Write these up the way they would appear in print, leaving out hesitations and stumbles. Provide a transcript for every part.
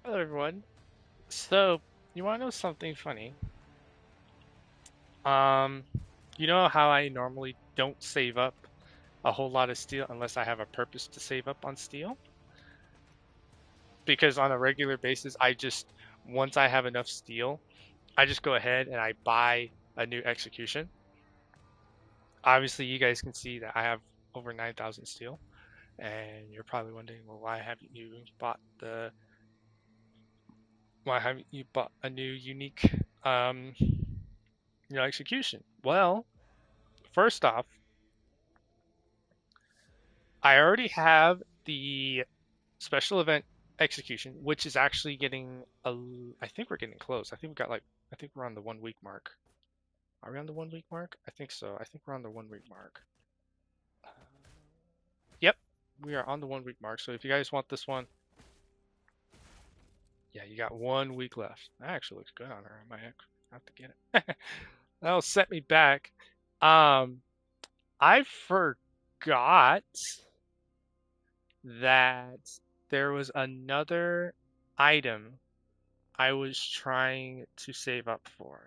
Hello, everyone. So, you want to know something funny? Um, you know how I normally don't save up a whole lot of steel unless I have a purpose to save up on steel? Because on a regular basis, once I have enough steel, I just go ahead and I buy a new execution. Obviously, you guys can see that I have over 9,000 steel, and you're probably wondering, well, why haven't you bought a new unique, um, execution? Well, first off, I already have the special event execution, which is actually getting I think we're getting close. I think we're on the 1 week mark. Are we on the 1 week mark? I think so. I think we're on the 1 week mark. Uh, yep, we are on the 1 week mark. So if you guys want this one, yeah, you got 1 week left. That actually looks good on her. I might have to get it. That'll set me back. Um, I forgot that there was another item I was trying to save up for.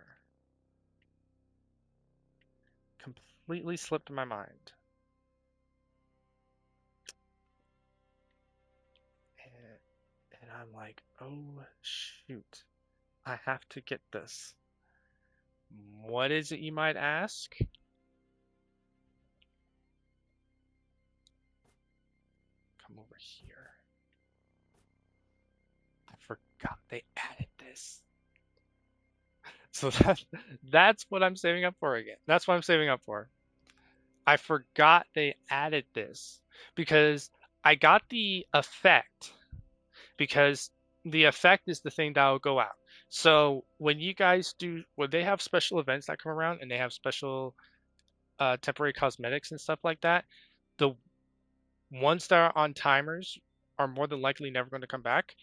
Completely slipped my mind. And I'm like, oh shoot, I have to get this. What is it, you might ask? Come over here. I forgot they added this. So that's what I'm saving up for again. That's what I'm saving up for. I forgot they added this because I got the effect because the effect is the thing that will go out. So when they have special events that come around and they have special temporary cosmetics and stuff like that, the ones that are on timers are more than likely never going to come back.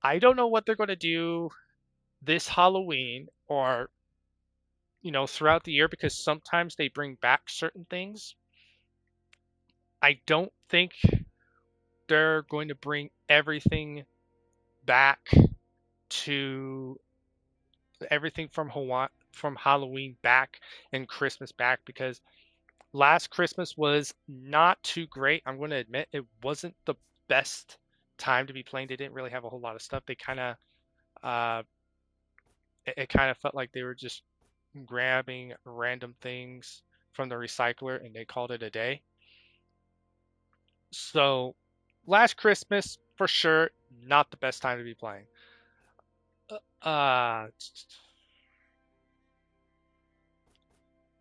I don't know what they're going to do this Halloween or throughout the year because sometimes they bring back certain things. I don't think they're going to bring everything back to everything from Hawaii from Halloween back and Christmas back because last Christmas was not too great. I'm going to admit it wasn't the best time to be playing. They didn't really have a whole lot of stuff. Uh, it kind of felt like they were just grabbing random things from the recycler and they called it a day. So last Christmas for sure not the best time to be playing. Uh,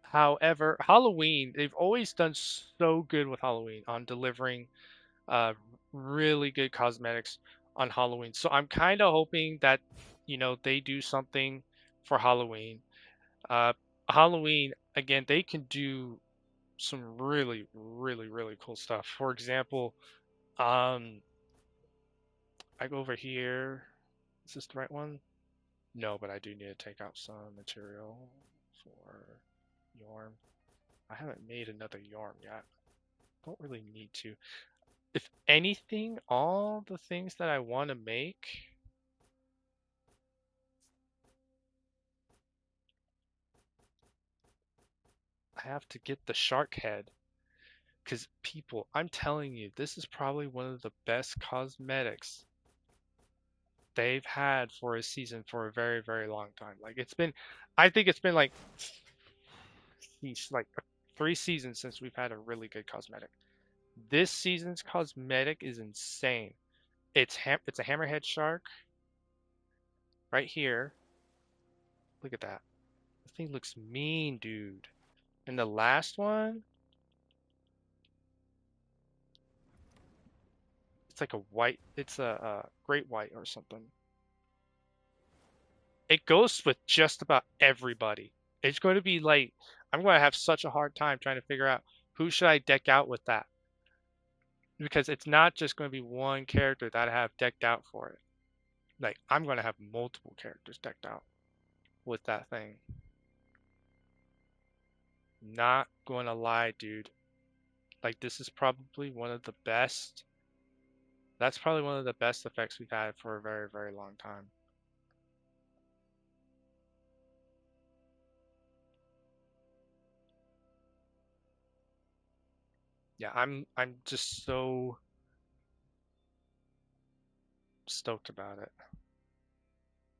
However, Halloween, they've always done so good with Halloween on delivering uh, really good cosmetics on Halloween. So I'm kind of hoping that, they do something for Halloween. Uh, Halloween, again, they can do some really, really, really cool stuff. For example, um, I go over here. Is this the right one? No, but I do need to take out some material for yarn. I haven't made another yarn yet. Don't really need to. If anything, all the things that I want to make, I have to get the shark head. Because people, I'm telling you, this is probably one of the best cosmetics they've had for a season for a very, very long time. I think it's been like 3 seasons since we've had a really good cosmetic. This season's cosmetic is insane. It's a hammerhead shark right here. Look at that. The thing looks mean, dude. And the last one, it's like a white, it's a great white or something. It goes with just about everybody. It's going to be like, I'm going to have such a hard time trying to figure out who should I deck out with that. Because it's not just going to be one character that I have decked out for it. Like, I'm going to have multiple characters decked out with that thing. Not going to lie, dude. Like, this is probably one of the best. That's probably one of the best effects we've had for a very, very long time. Yeah, I'm just so stoked about it.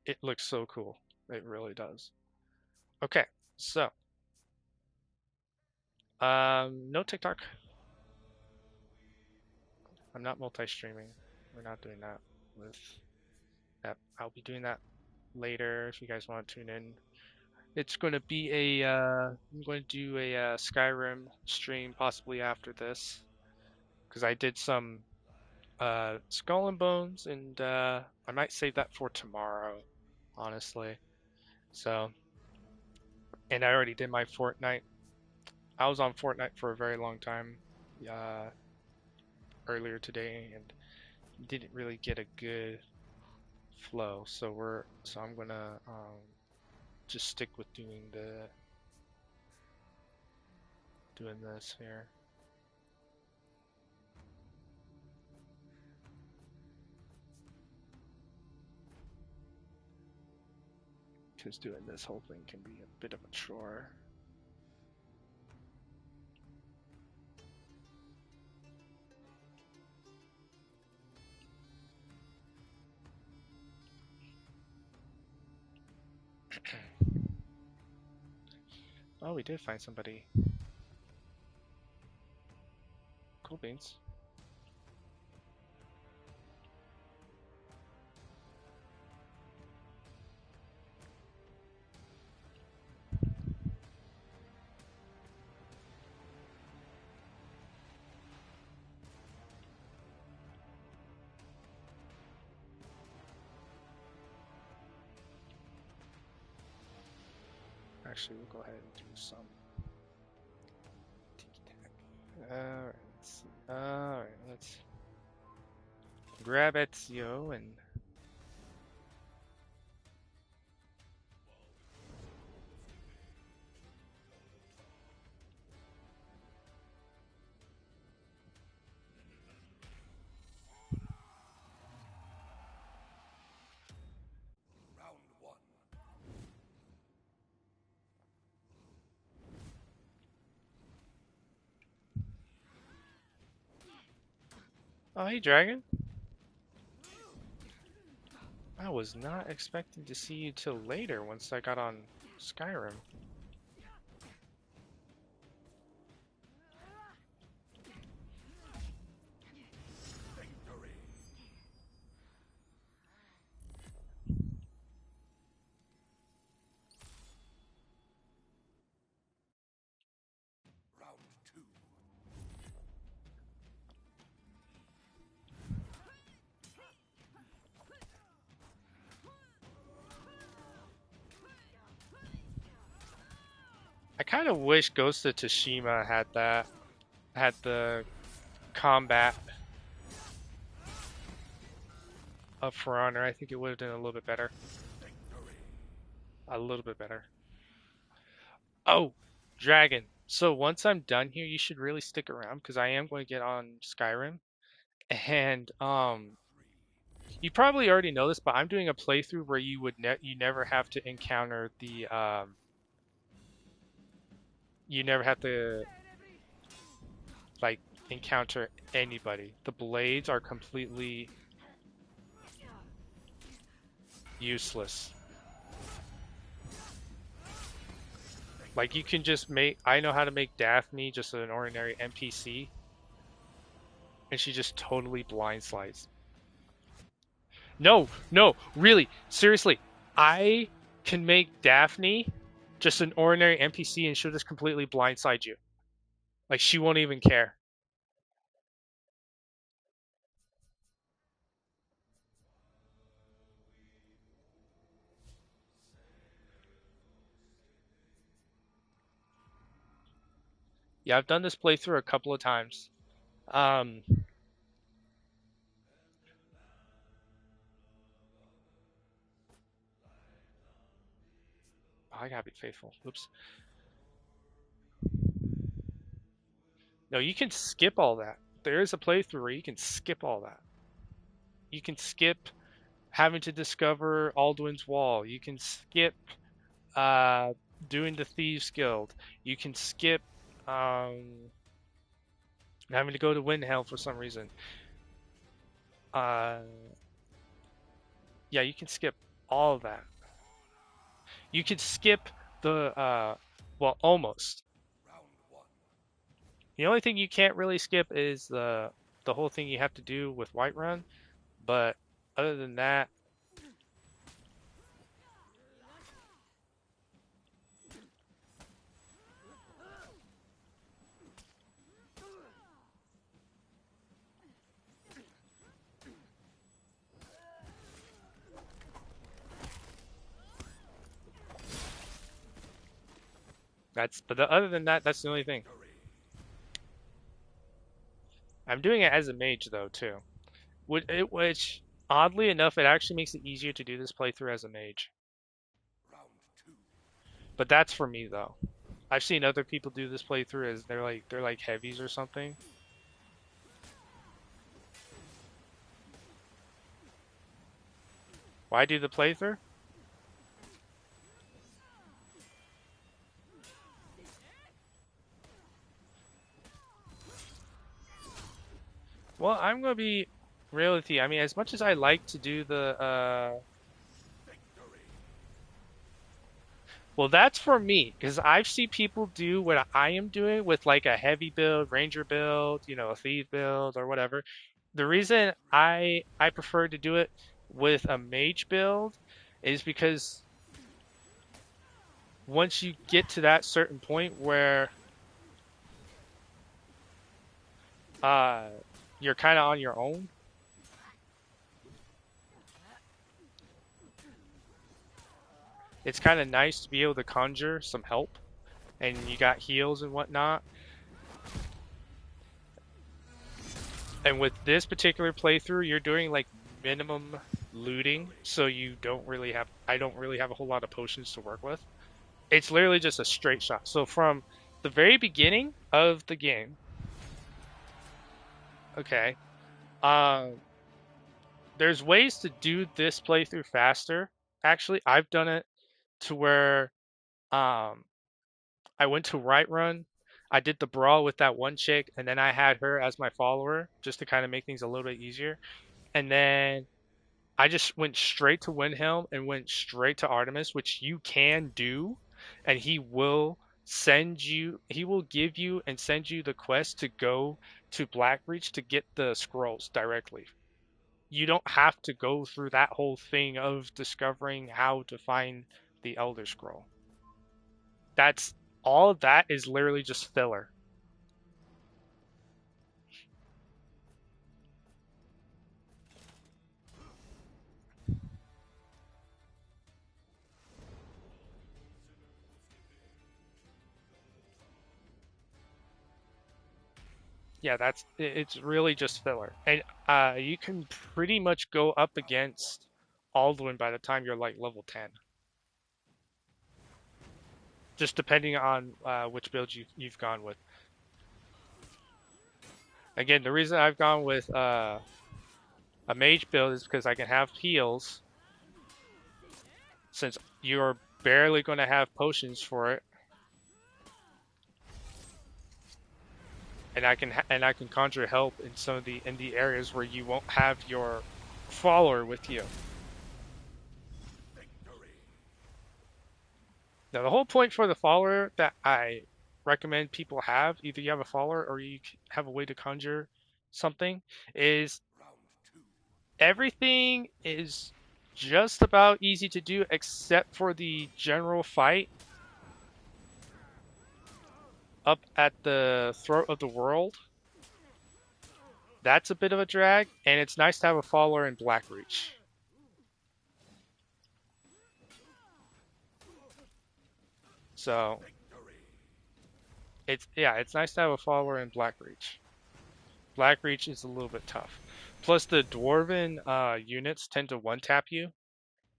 It looks so cool. It really does. Okay, so no TikTok. I'm not multi-streaming. We're not doing that with that. I'll be doing that later if you guys want to tune in. It's going to be I'm going to do a Skyrim stream possibly after this because I did some Skull and Bones and I might save that for tomorrow, honestly. So, and I already did my Fortnite. I was on Fortnite for a very long time uh, earlier today and didn't really get a good flow. So I'm gonna just stick with doing this here because doing this whole thing can be a bit of a chore. Oh, we did find somebody. Cool beans. Actually, we'll go ahead and do some tiki-tack. Alright, let's see. Alright, let's grab Ezio and oh, hey, Dragon. I was not expecting to see you till later once I got on Skyrim. I kind of wish Ghost of Tsushima had the combat of For Honor. I think it would have done a little bit better. A little bit better. Oh, Dragon. So once I'm done here, you should really stick around because I am going to get on Skyrim. And you probably already know this, but I'm doing a playthrough where you never have to encounter the you never have to like encounter anybody. The blades are completely useless. Like you can just make I know how to make Daphne just an ordinary NPC and she just totally blindslides. No, no, really, seriously. I can make Daphne just an ordinary NPC and she'll just completely blindside you. Like she won't even care. Yeah, I've done this playthrough a couple of times. Um, oh, I gotta be faithful. Oops. No, you can skip all that. There is a playthrough where you can skip all that. You can skip having to discover Alduin's Wall. You can skip uh, doing the Thieves Guild. You can skip um, having to go to Windhelm for some reason. Uh, yeah, you can skip all of that. You can skip the well, almost. The only thing you can't really skip is the whole thing you have to do with Whiterun, but other than that, other than that, that's the only thing. I'm doing it as a mage though too, which oddly enough, it actually makes it easier to do this playthrough as a mage. But that's for me though. I've seen other people do this playthrough as they're like heavies or something. Why do the playthrough? Well, I'm gonna be real with you. I mean, as much as I like to do the well, that's for me because I've seen people do what I am doing with like a heavy build, ranger build, a thief build or whatever. The reason I prefer to do it with a mage build is because once you get to that certain point where uh you're kind of on your own, it's kind of nice to be able to conjure some help and you got heals and whatnot. And with this particular playthrough, you're doing like minimum looting, so I don't really have a whole lot of potions to work with. It's literally just a straight shot. So from the very beginning of the game, okay, um, there's ways to do this playthrough faster. Actually, I've done it to where um, I went to Run. I did the brawl with that one chick, and then I had her as my follower just to kind of make things a little bit easier. And then I just went straight to Windhelm and went straight to Artemis, which you can do, and he will give you and send you the quest to go to Blackreach to get the scrolls directly. You don't have to go through that whole thing of discovering how to find the Elder Scroll. That's all of that is literally just filler. Yeah, it's really just filler. And you can pretty much go up against Alduin by the time you're like level 10. Just depending on which build you've gone with. Again, the reason I've gone with a mage build is because I can have heals since you're barely going to have potions for it, and I can conjure help in some of the areas where you won't have your follower with you. Now, the whole point for the follower that I recommend people have, either you have a follower or you have a way to conjure something, is everything is just about easy to do except for the general fight up at the throat of the world. That's a bit of a drag, and it's nice to have a follower in Blackreach. So it's nice to have a follower in Blackreach. Blackreach is a little bit tough. Plus the dwarven units tend to one tap you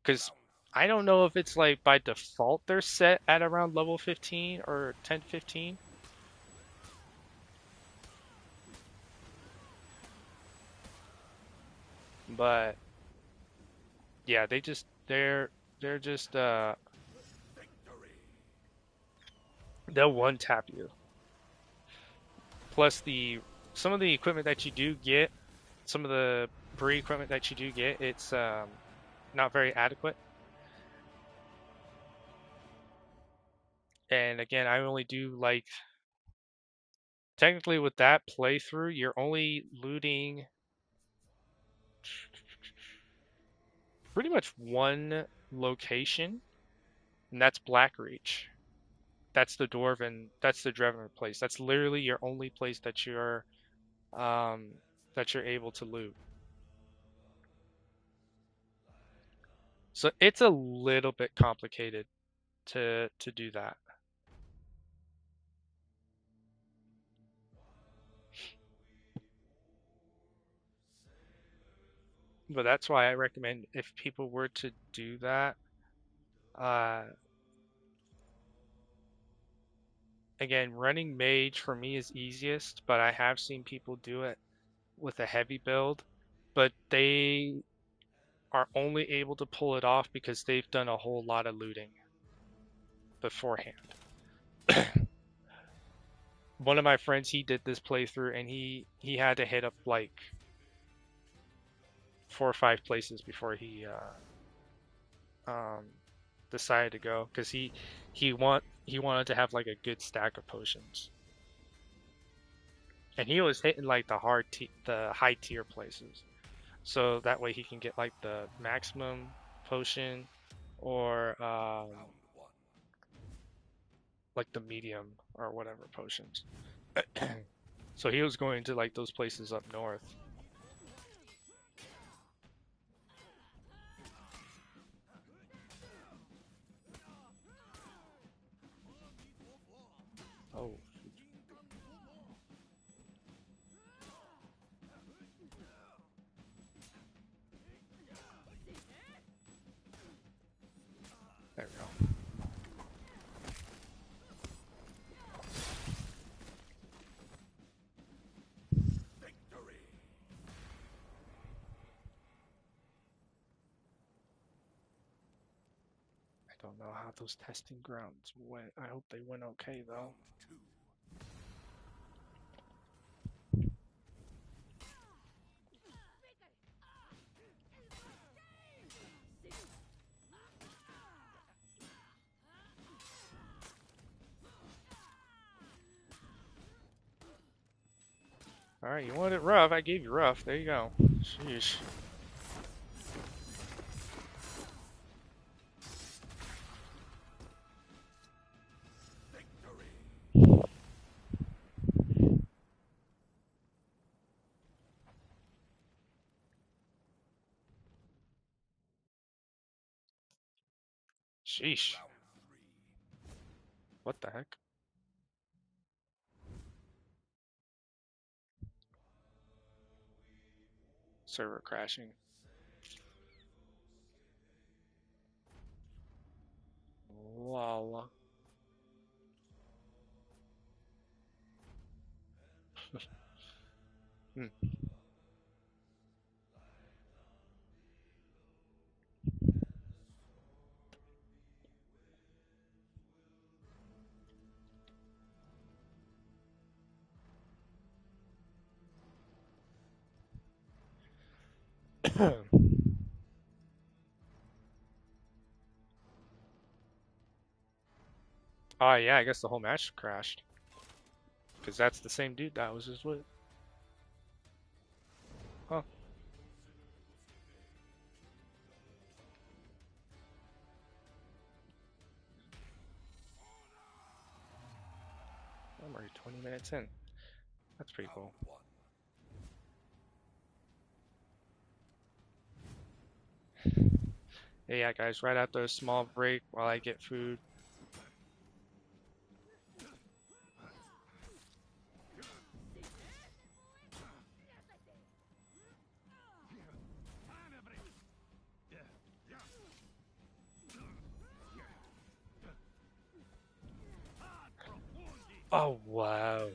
because I don't know if it's like by default they're set at around level 15 or 10 15. But yeah, they're just they'll one tap you. Plus the some of the equipment that you do get, some of the breed equipment that you do get, it's not very adequate. And again, I only do like technically with that playthrough, you're only looting pretty much one location, and that's Blackreach. That's the Drevner place. That's literally your only place um that you're able to loot. So it's a little bit complicated to do that. But that's why I recommend if people were to do that, uh again, running mage for me is easiest, but I have seen people do it with a heavy build, but they are only able to pull it off because they've done a whole lot of looting beforehand. One of my friends, he did this playthrough and he had to hit up like 4 or 5 places before um decided to go because he wanted to have like a good stack of potions. And he was hitting like the high tier places. So that way he can get like the maximum potion or like the medium or whatever potions. So he was going to like those places up north. Oh, there we go. I don't know how those testing grounds went. I hope they went okay though. All right, you wanted it rough. I gave you rough. There you go. Sheesh. Sheesh. What the heck? Server crashing. Lol. Hmm. Oh yeah, I guess the whole match crashed. Because that's the same dude that was just with. Huh. I'm already 20 minutes in. That's pretty cool. Hey, yeah, guys, right after a small break while I get food. Oh, wow.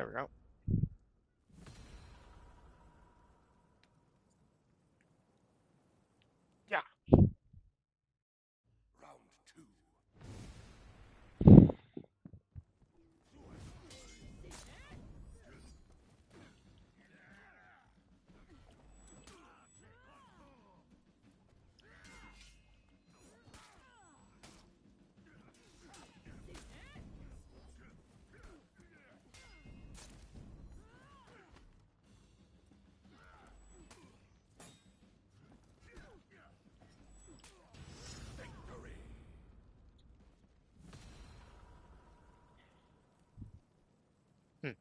There we go. Yeah. Round two. Victory. Hmm.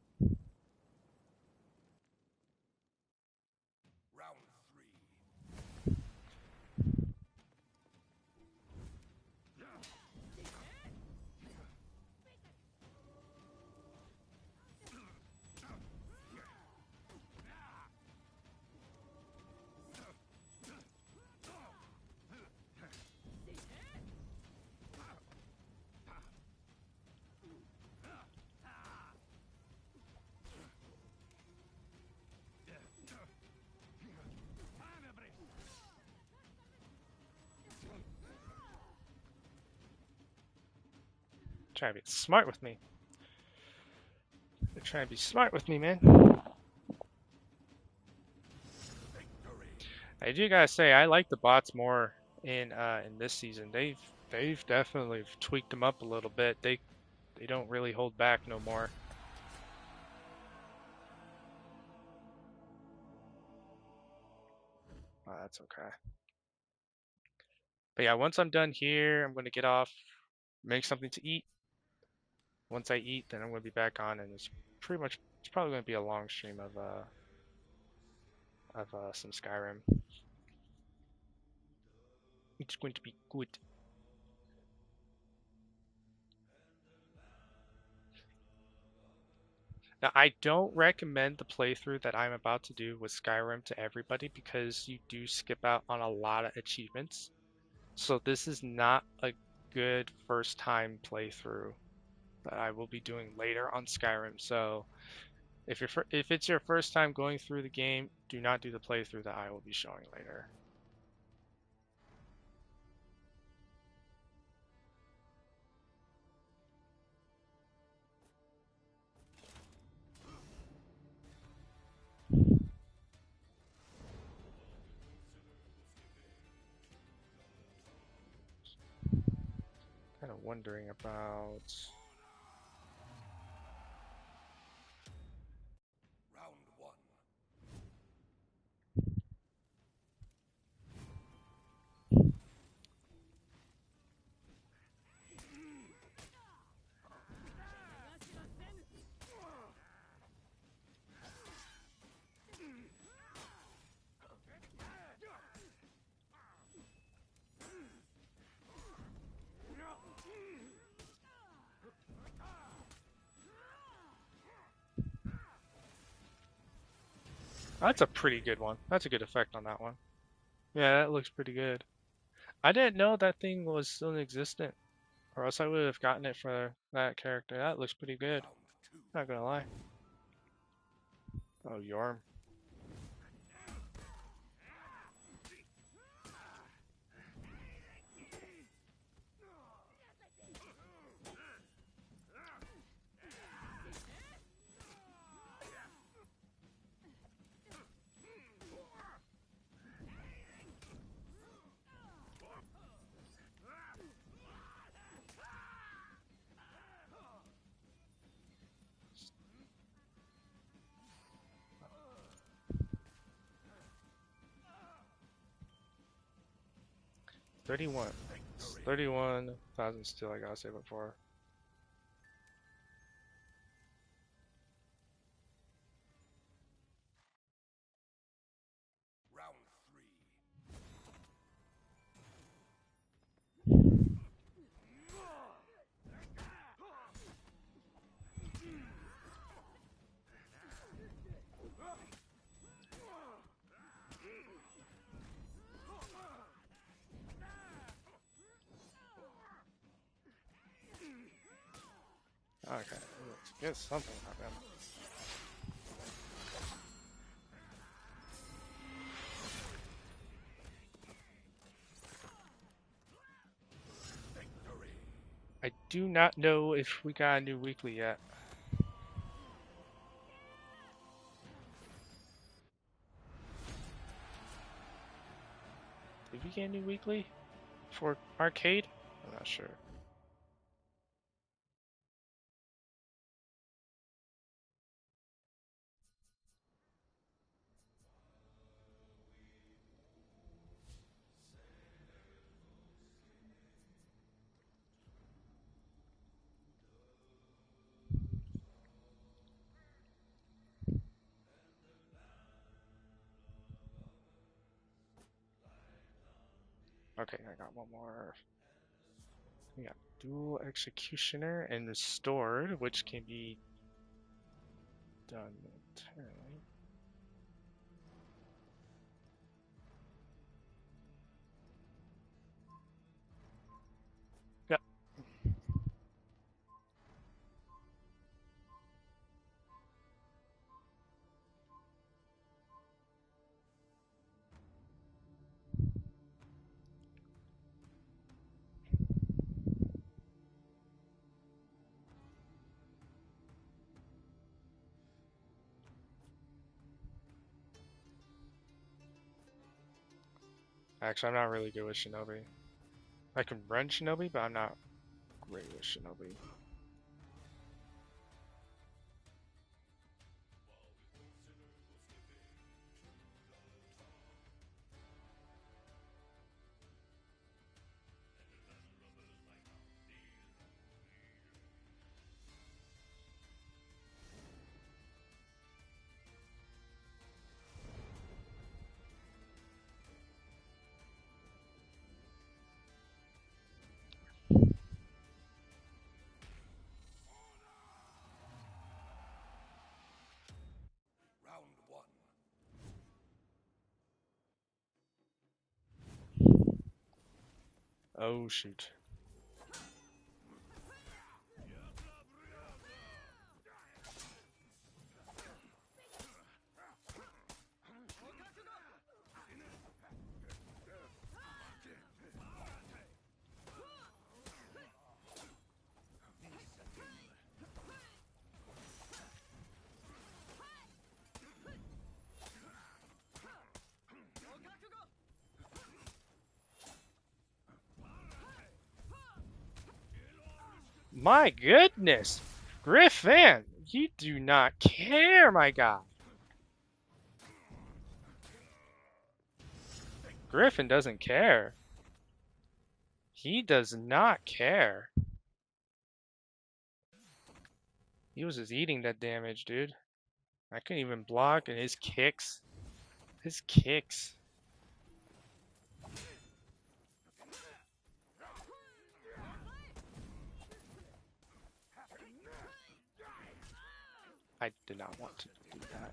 Round three. Try to be smart with me. They're trying to be smart with me, man. Victory. I do gotta say, I like the bots more in this season. They've definitely tweaked them up a little bit. They don't really hold back no more. Oh, that's okay. But yeah, once I'm done here, I'm gonna get off, make something to eat. Once I eat, then I'm gonna be back on, and it's probably gonna be a long stream of some Skyrim. It's going to be good. Now, I don't recommend the playthrough that I'm about to do with Skyrim to everybody because you do skip out on a lot of achievements. So this is not a good first time playthrough that I will be doing later on Skyrim. So if it's your first time going through the game, do not do the playthrough that I will be showing later. Kind of wondering about. Round one. That's a pretty good one. That's a good effect on that one. Yeah, that looks pretty good. I didn't know that thing was still existent, or else I would have gotten it for that character. That looks pretty good. Round two. Not gonna lie. Oh, Yorm. Victory. 31,000 still I gotta save up for. Round three. Okay, let's get something out of him. do not know if we got a new weekly yet. Did we get a new weekly for arcade? I'm not sure. Okay, I got one more. We got dual executioner and restored, which can be done entirely. Yep. Actually, I'm not really good with Shinobi. I can run Shinobi, but I'm not great with Shinobi. Round one. Oh shoot. My goodness! Griffin! You do not care, my guy! Griffin doesn't care. He does not care. He was just eating that damage, dude. I couldn't even block, and his kicks. His kicks. I did not want to do that.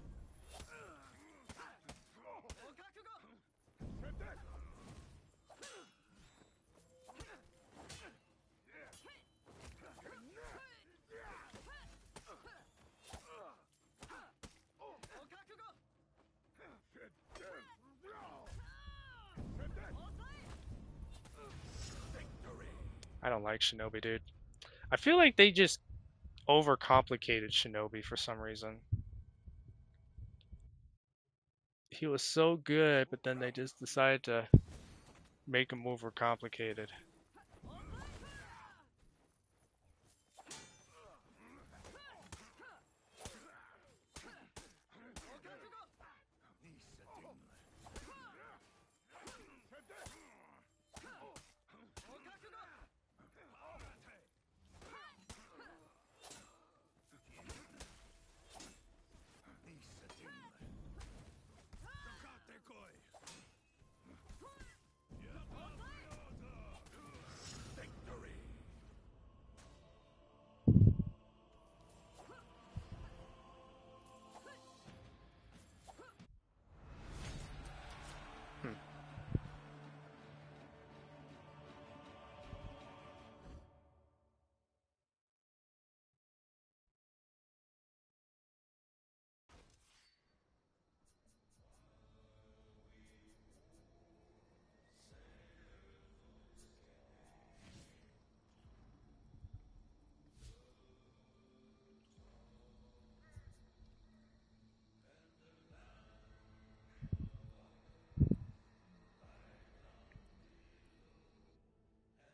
I don't like Shinobi, dude. I feel like they just overcomplicated Shinobi for some reason. He was so good, but then they just decided to make him overcomplicated.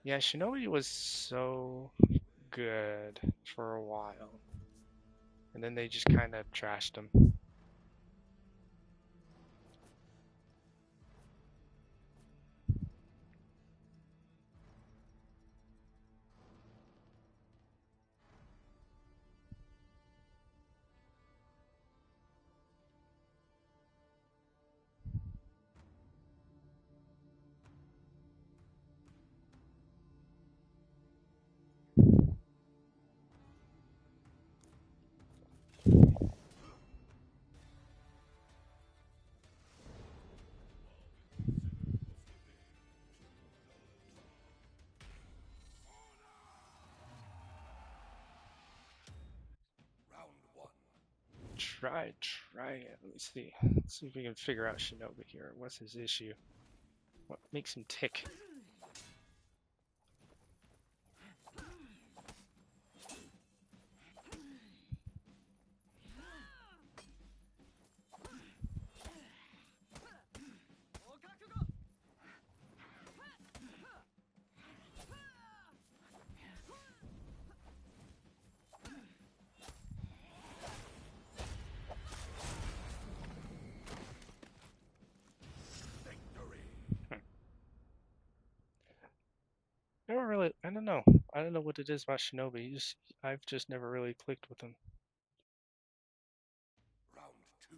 Yeah, Shinobi was so good for a while, and then they just kind of trashed him. Round one. Try it. Let me see. Let's see if we can figure out Shinobi here. What's his issue? What makes him tick? Victory. Hmm. Never really. I don't know. I don't know what it is about Shinobi. I've just never really clicked with him. Round two.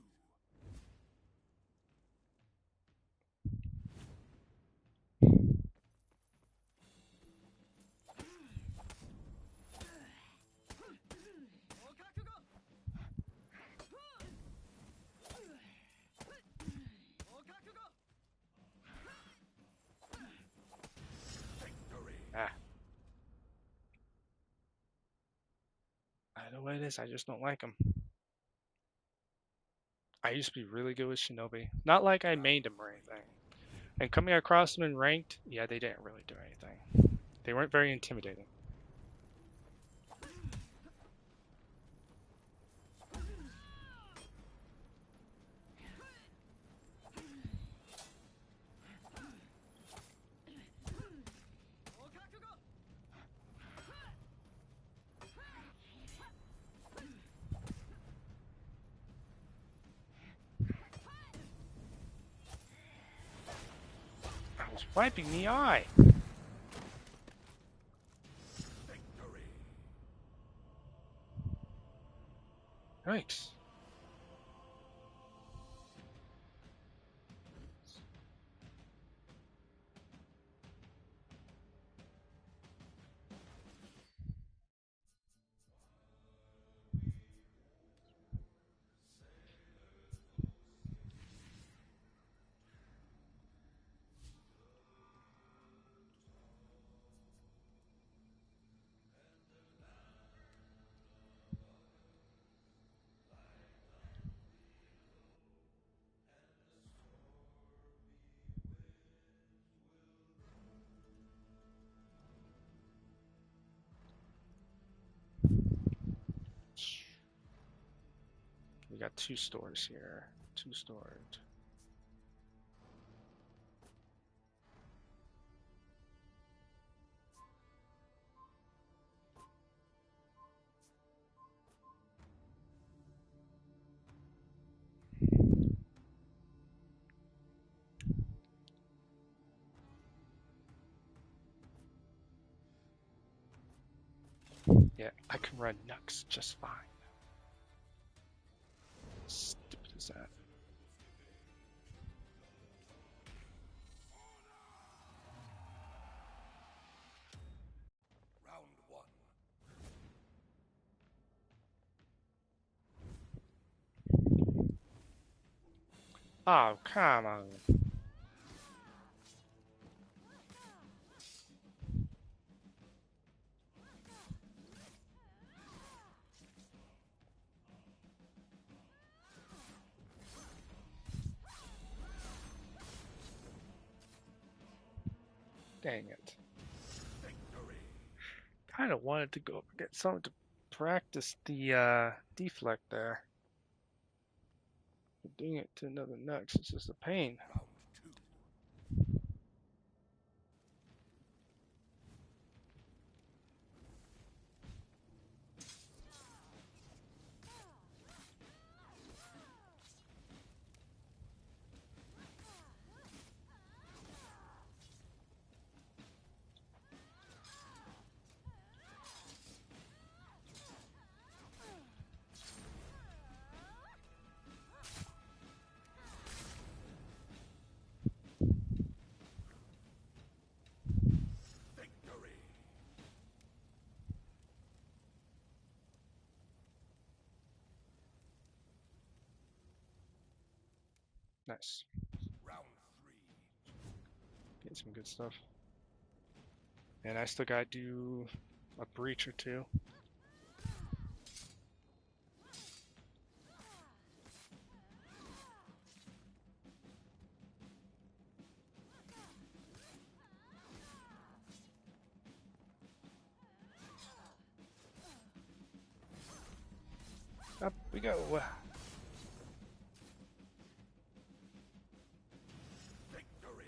Victory. Ah, I don't know what it is. I just don't like him. I used to be really good with Shinobi. Not like I Round mained him or three. anything. And coming across them in ranked, yeah, they didn't really do anything. They weren't very intimidating. I was wiping the eye. Victory. Yikes. We got two stores here. Two stores. Yeah, I can run Nux just fine. Stupid as that. Round one. Oh, come on. Dang it. Victory. Kind of wanted to go get someone to practice the deflect there. But doing it to another Nux is just a pain. Round two. Nice. Round three. Getting some good stuff. And I still gotta do a breach or two. Up we go. Victory.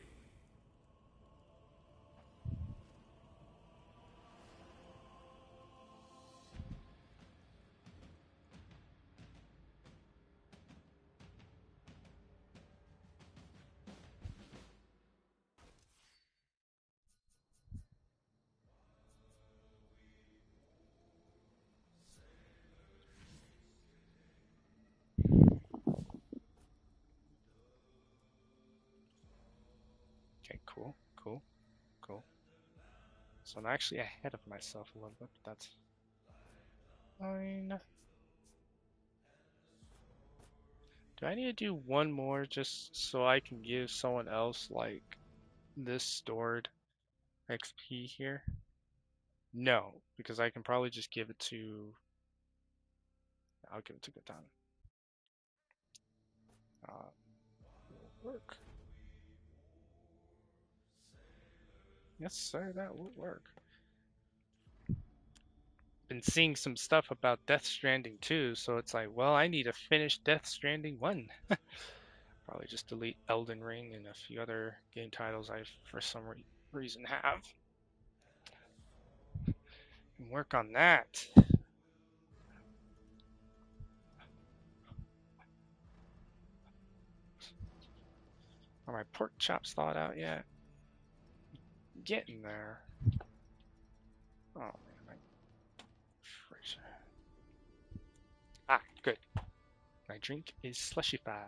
Okay, cool, cool, cool. So I'm actually ahead of myself a little bit, but that's fine. Do I need to do one more just so I can give someone else like this stored XP here? No, because I can probably just give it to. I'll give it to Gatan. Will work. Yes, sir, that will work. Been seeing some stuff about Death Stranding too, so it's like, well, I need to finish Death Stranding 1. Probably just delete Elden Ring and a few other game titles I, for some reason, have. And work on that. Are my pork chops thawed out yet? Getting there. Oh man, my fridge. Ah, good. My drink is slushified.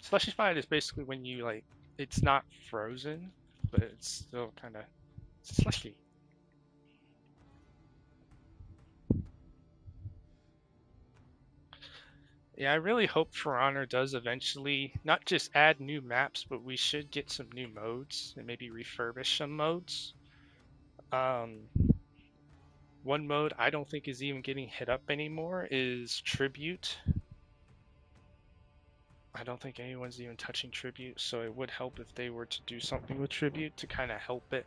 Slushified is basically when you like, it's not frozen, but it's still kind of slushy. Yeah, I really hope For Honor does eventually not just add new maps, but we should get some new modes and maybe refurbish some modes. Um, One mode I don't think is even getting hit up anymore is Tribute. I don't think anyone's even touching Tribute, so it would help if they were to do something with Tribute to kind of help it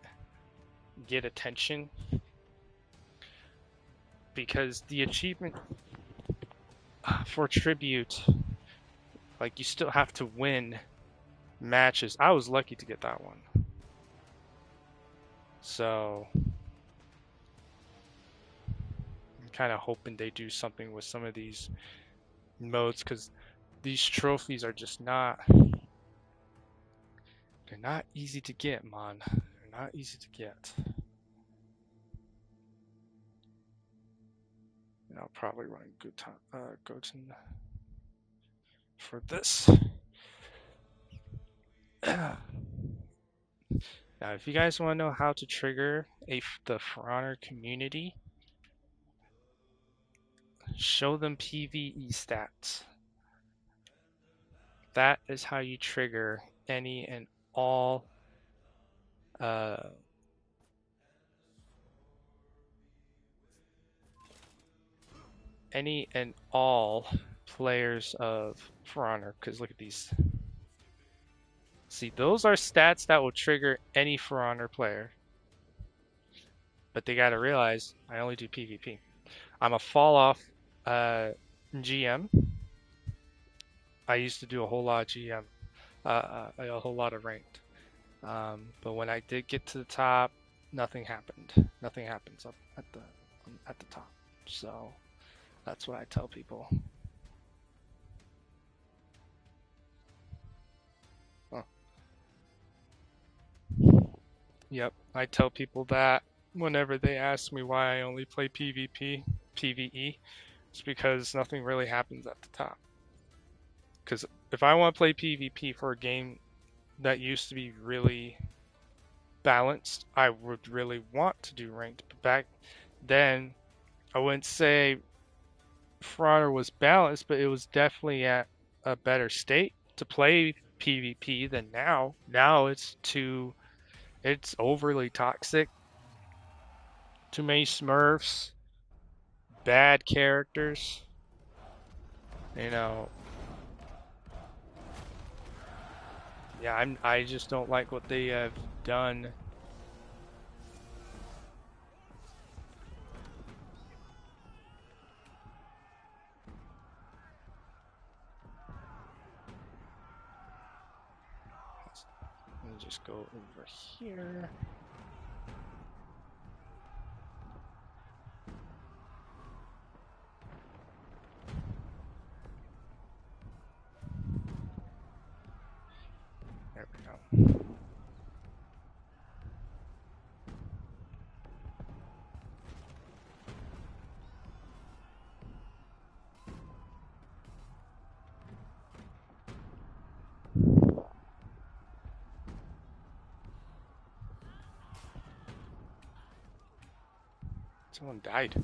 get attention. Because the achievement for Tribute, like you still have to win matches. I was lucky to get that one. So I'm kind of hoping they do something with some of these modes because these trophies are just not, they're not easy to get, man. They're not easy to get. And I'll probably run Goten for this. Now, if you guys want to know how to trigger the For Honor community, show them PvE stats. That is how you trigger any and all uh, players of For Honor. Because look at these. See, those are stats that will trigger any For Honor player. But they gotta realize I only do PvP. I'm a fall off GM. I used to do a whole lot of GM, a whole lot of ranked. But when I did get to the top, nothing happened. Nothing happens up at the top. So that's what I tell people. Oh, yep, I tell people that whenever they ask me why I only play PvE, it's because nothing really happens at the top. Because if I want to play PvP for a game that used to be really balanced, I would really want to do ranked. But back then, I wouldn't say For Honor was balanced, but it was definitely at a better state to play PvP than now. Now it's overly toxic. Too many Smurfs, bad characters. You know, yeah, I just don't like what they have done. Let me just go over here. There we go. Someone died.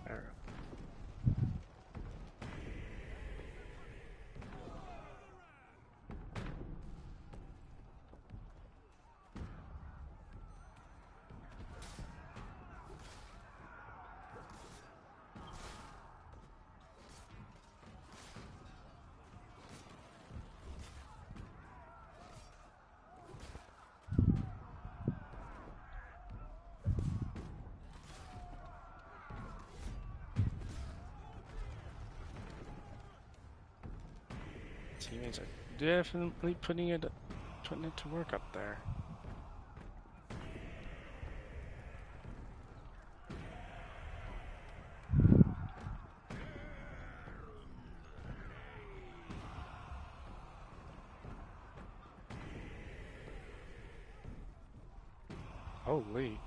There. Teammates are definitely putting it to work up there. Holy.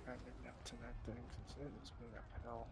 Maybe not to that thing because it is being up hell.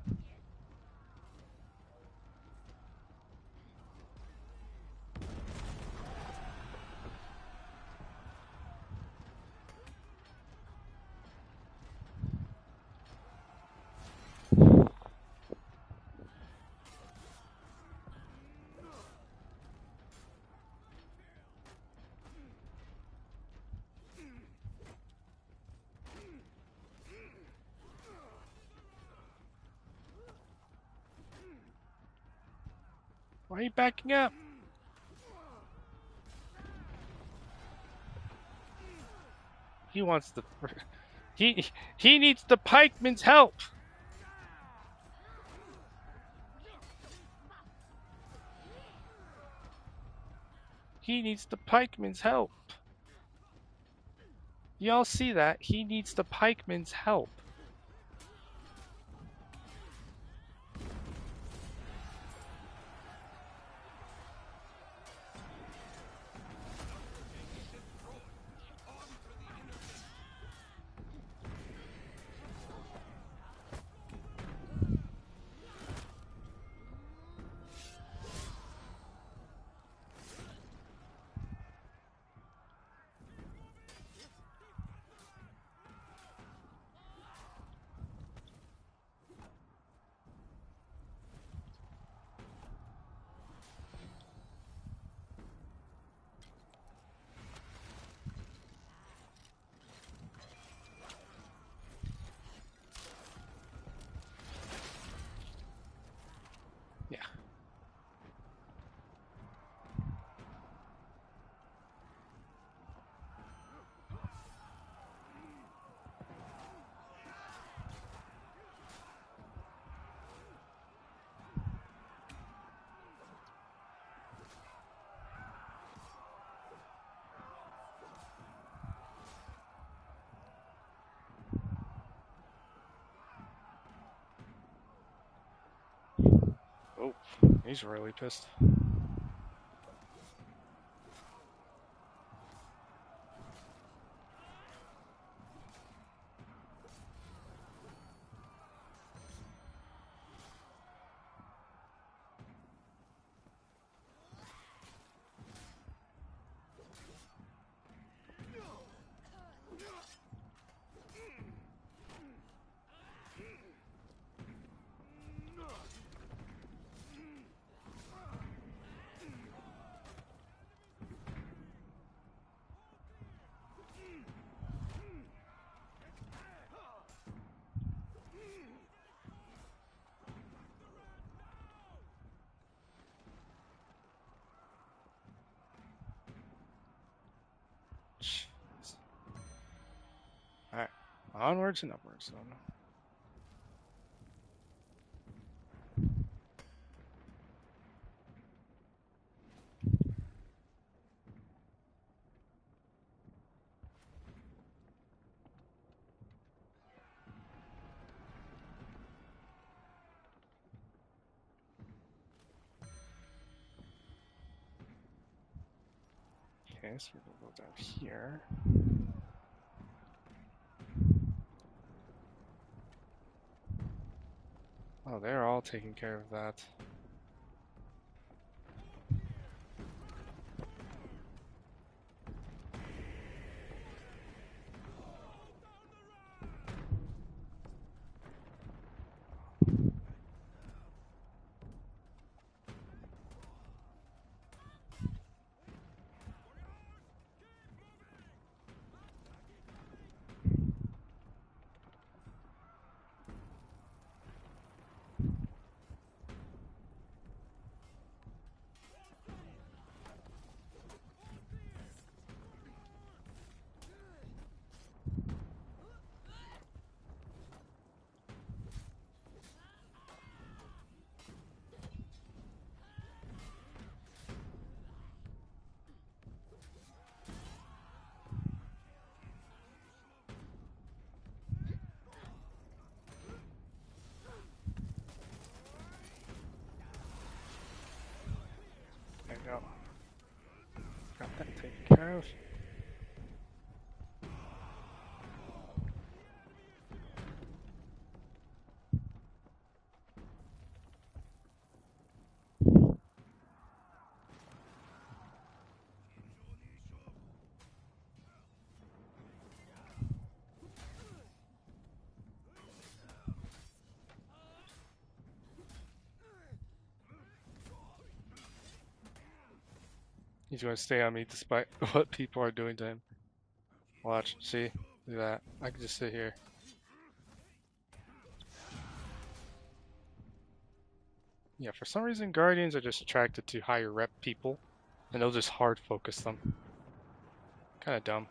Why are you backing up? He wants the he needs the pikeman's help. He needs the pikeman's help. Y'all see that? He needs the pikeman's help. He's really pissed. Jeez. Alright. Onwards and upwards then. Okay, so we'll go down here. Oh, they're all taking care of that. There you go. Got that taken care of. He's going to stay on me despite what people are doing to him. Watch, see? Look at that. I can just sit here. Yeah, for some reason, Guardians are just attracted to higher rep people, and they'll just hard focus them. Kind of dumb.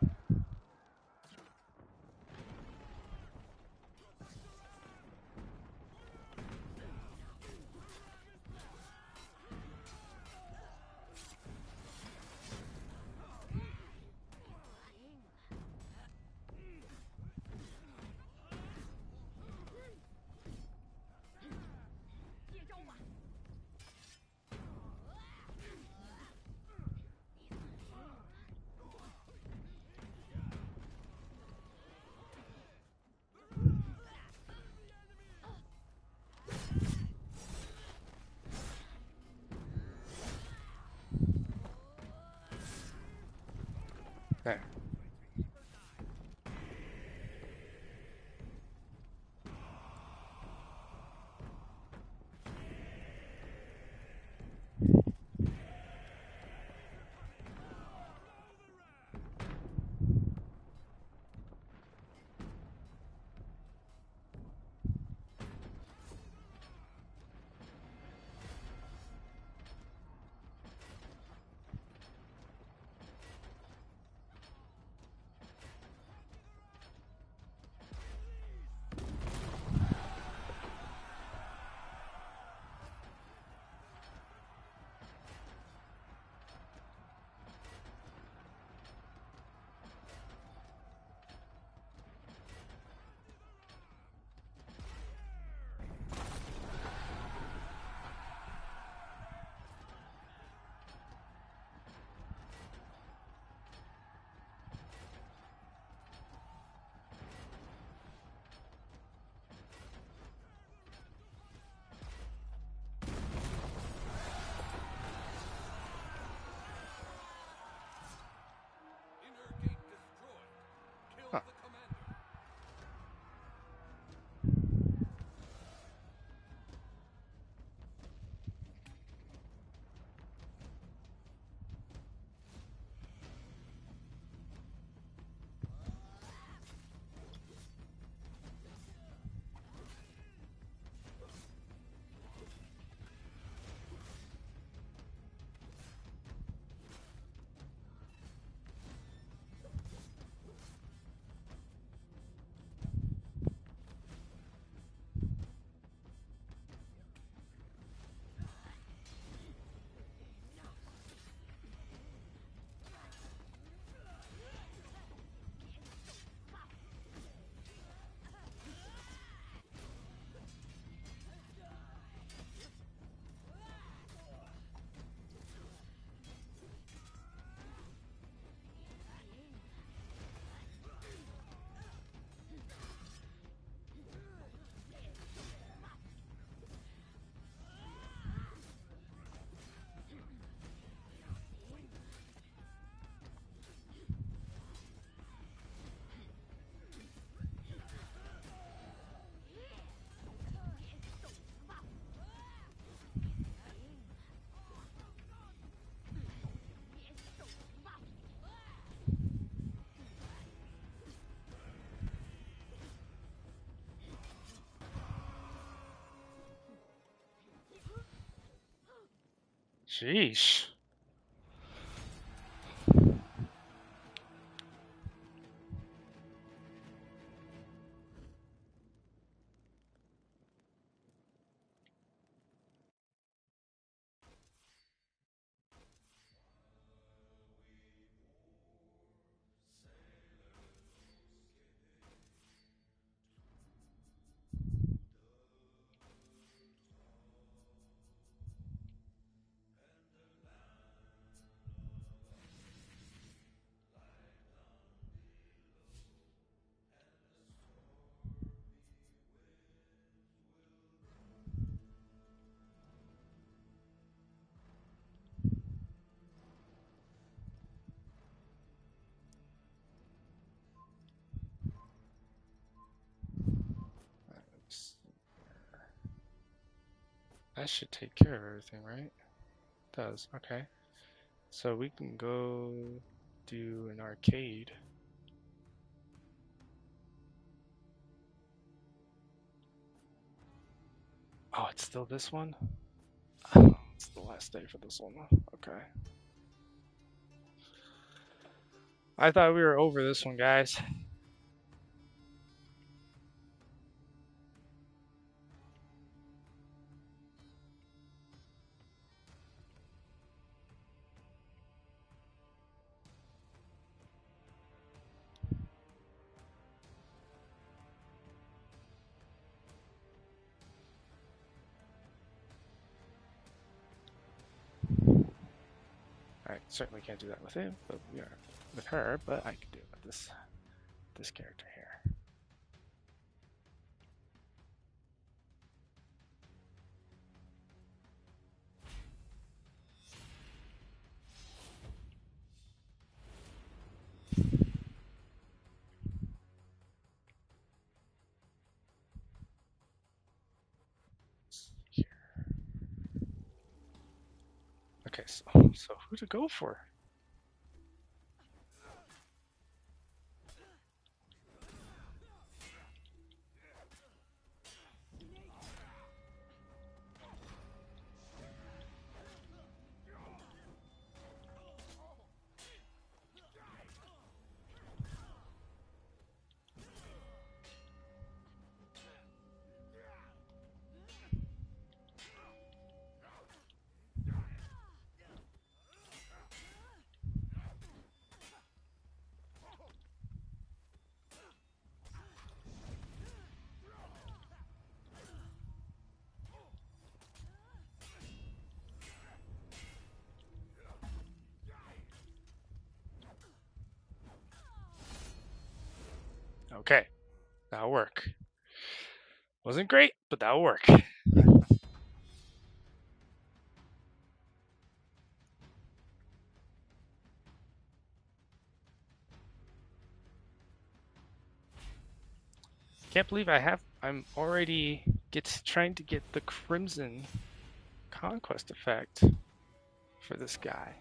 Sheesh. That should take care of everything, right? It does. Okay. So we can go do an arcade. Oh, it's still this one? Oh, it's the last day for this one. Okay. I thought we were over this one, guys. I certainly can't do that with him, but yeah, with her, but I can do it with this character here. Here. Okay, so who to go for? Okay, that'll work. Wasn't great, but that'll work. Can't believe I'm already trying to get the Crimson Conquest effect for this guy.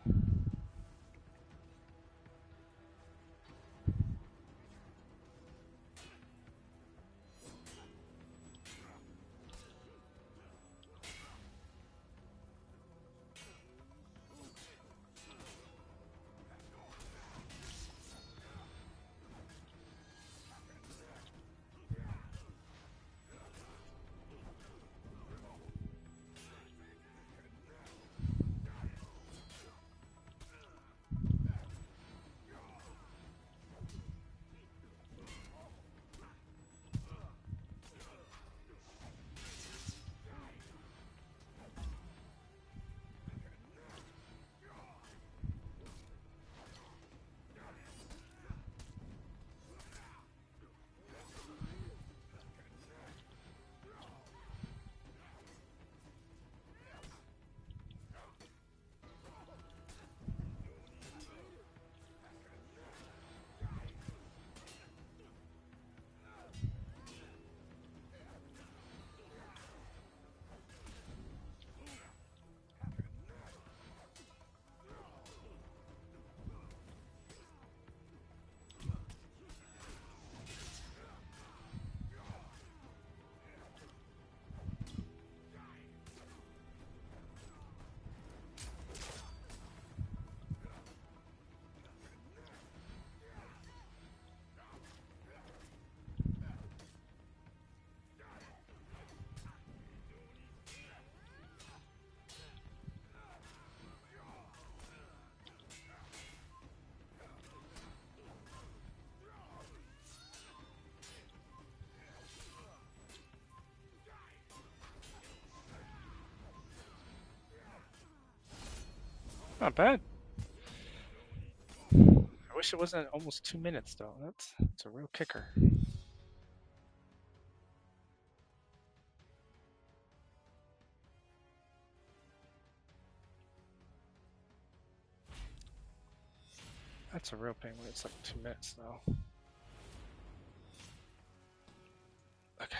Not bad. I wish it wasn't almost 2 minutes though. That's a real kicker. That's a real pain when it's like 2 minutes though. Okay.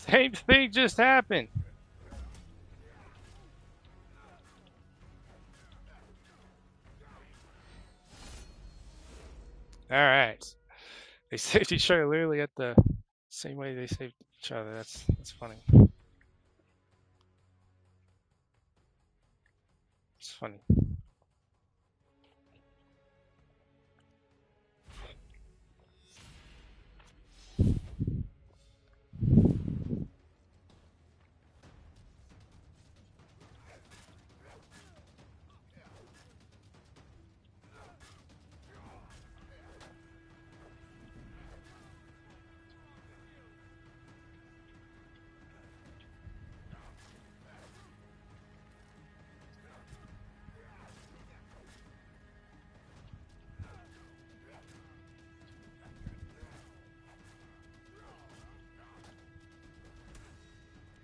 Same thing just happened. All right. They saved each other literally at the same way they saved each other. That's funny. It's funny.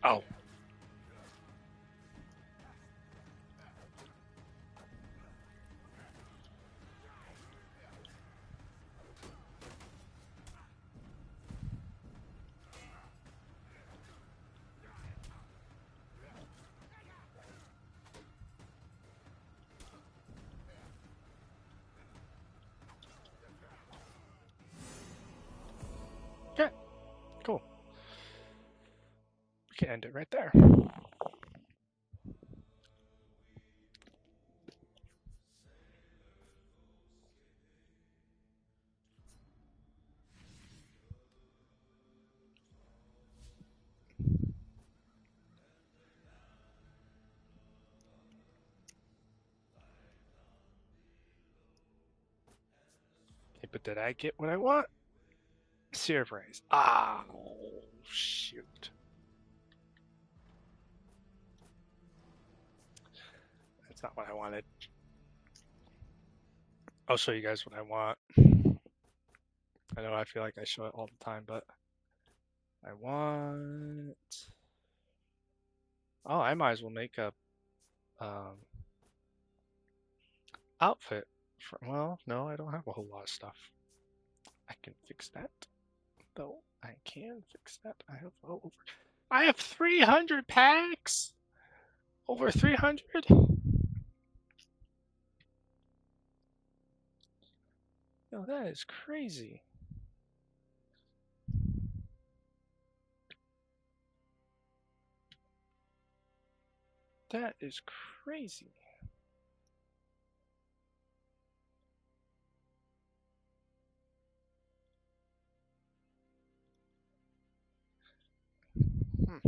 Oh. Okay. Cool. We can end it right there. Okay, but did I get what I want? Sear phrase. Ah, oh, shoot. That's not what I wanted. I'll show you guys what I want. I know I feel like I show it all the time, but I want. Oh, I might as well make a um, outfit. Well, no, I don't have a whole lot of stuff. I can fix that, though. I can fix that. I have 300 packs. Over 300. Yo, that is crazy. That is crazy. Hmm.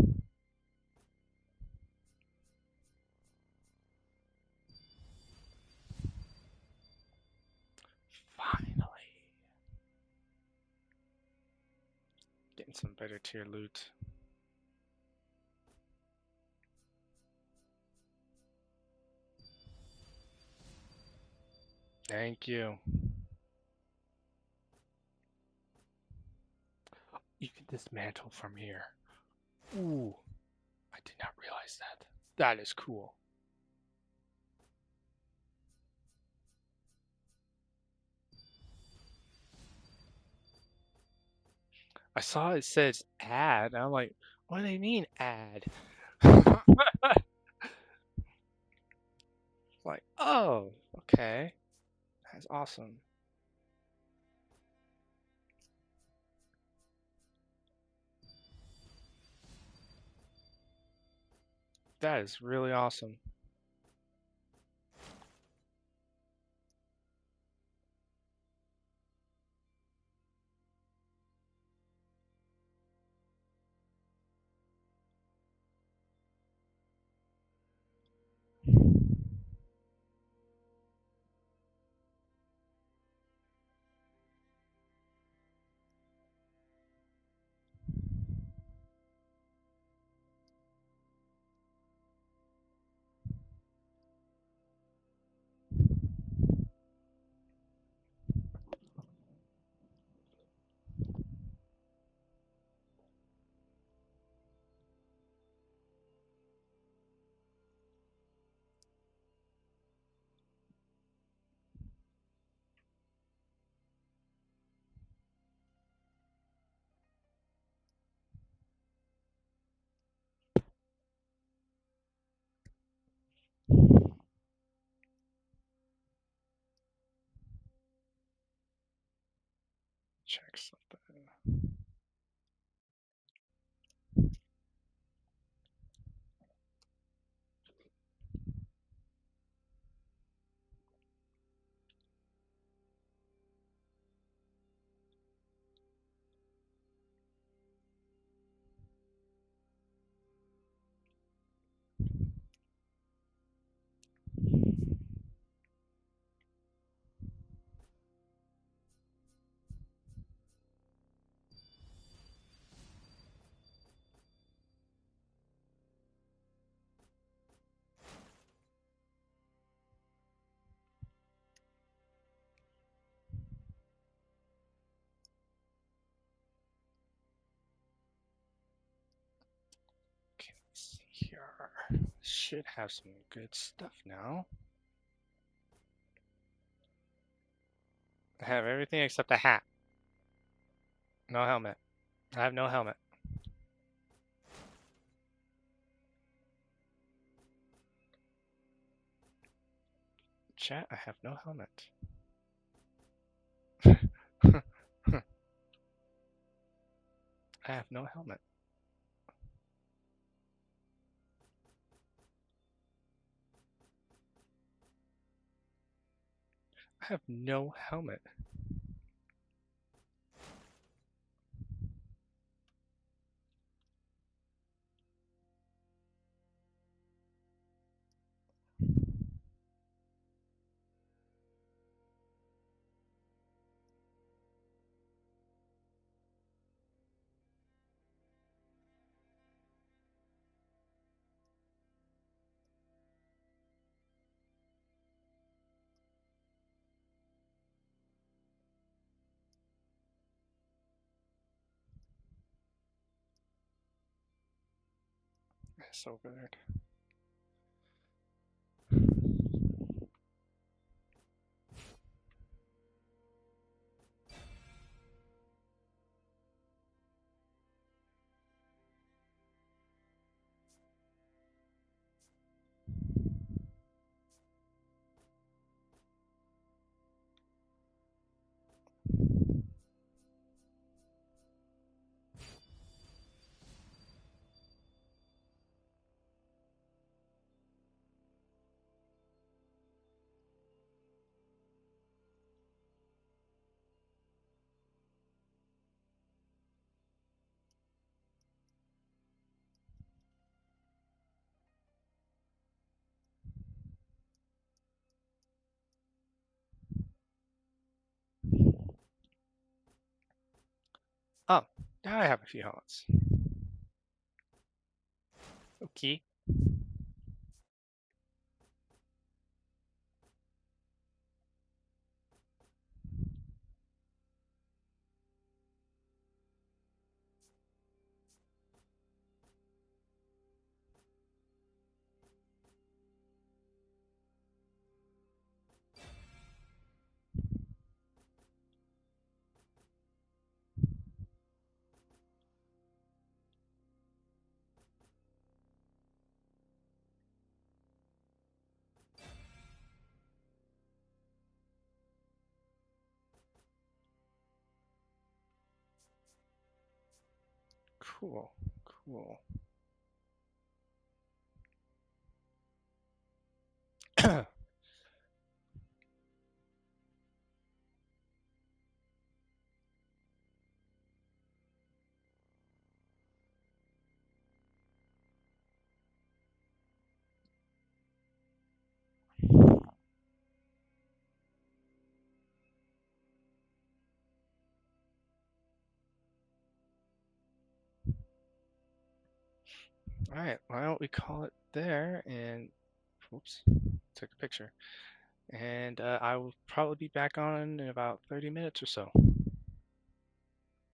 Finally. Getting some better tier loot. Thank you. You can dismantle from here. Ooh, I did not realize that. That is cool. I saw it says add. And I'm like, what do they mean add? Like, oh, okay. That's awesome. That is really awesome. Check something. Okay, let's see here. Should have some good stuff now. I have everything except a hat. No helmet. I have no helmet. Chat, I have no helmet. I have no helmet. I have no helmet. That's so weird. Oh, now I have a few helmets. Okay. Cool. Cool. All right. Why don't we call it there? And whoops, took a picture. And I will probably be back on in about 30 minutes or so.